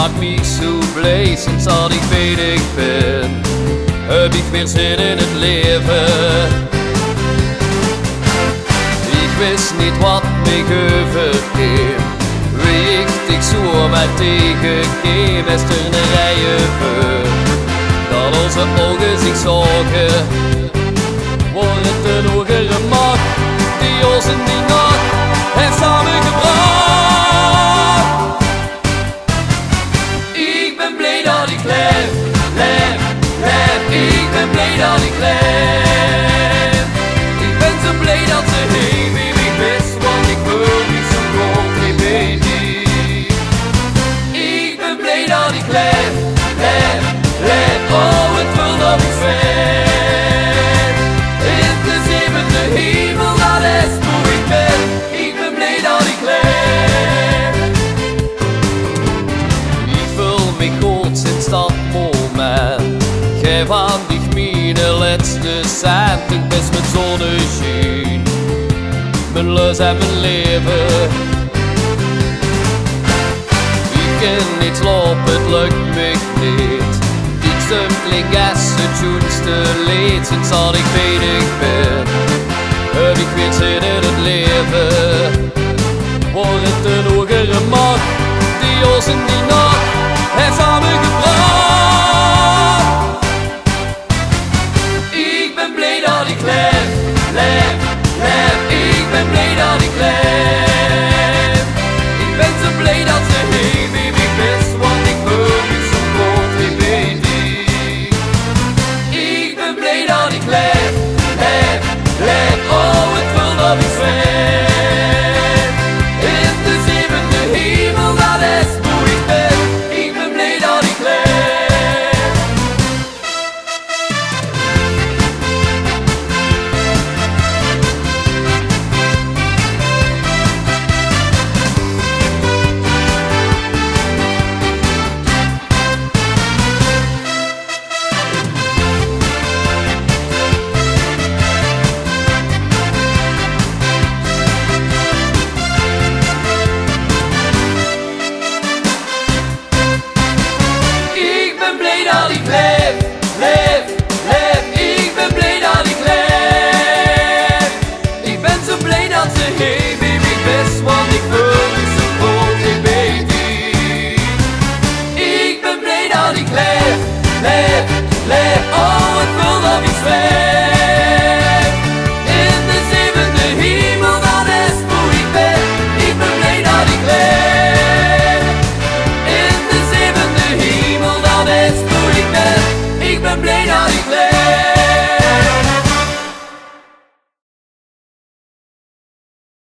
maakt mich zo blij. Sinds dat ik bij dich ben, heb ik weer zin in het leven. Ik wist niet wat mich euverkeem, wie ik dich zo met tege keem. Is er een reije, veur, dat onze auge zich zaoge. Wordt het een hoegere mach, die ons in die nacht heeft samegebrach. Ik ben blij dat ik leef, leef, leef. Ik ben blij dat ik leef. Ik ben zo blij dat ze heen wie ik wist, want ik wil niet zo groot bij die. Ik ben blij dat ik leef, leef, leef. Oh, het wil dat ik zweef. In de zevende hemel, dat is hoe ik ben. Ik ben blij dat ik leef. Ik voel me goed sinds dat moment. Gij van dich mijn laatste cent. Ik ben mijn zonneschijn, mijn lust en mijn leven. Ik kan niet slapen, het lukt me niet. Ik simpelthen is het schoonste lied. Sinds dat ik bij dich ben, heb ik weer zin in het leven. Wordt het een hoegere mach, die ons in die nacht heeft samegebrach. Ik ben blij dat ik leef, leef, leef. Ik ben blij dat ik leef. Ik ben zo blij dat ze heen wie ik wist, want ik wil niet zo groot bij die. Ik ben blij dat ik leef, leef, leef. Oh, het wil dat ik zweef. In de zevende hemel, dat is hoe ik ben. Ik ben blij dat ik leef. Ik ben blij dat ik leef, leef, leef. Ik ben blij dat ik leef. Ik ben zo blij dat ze heen wie ik wist, want ik wil niet zo groot bij die. Ik ben blij dat ik leef, leef, leef. Oh, het wil dat ik zweef. In de zevende hemel, dat is hoe ik ben. Ik ben blij dat ik leef. In de zevende hemel, dat is hoe ik ben. Ik ben blij dat ik leef.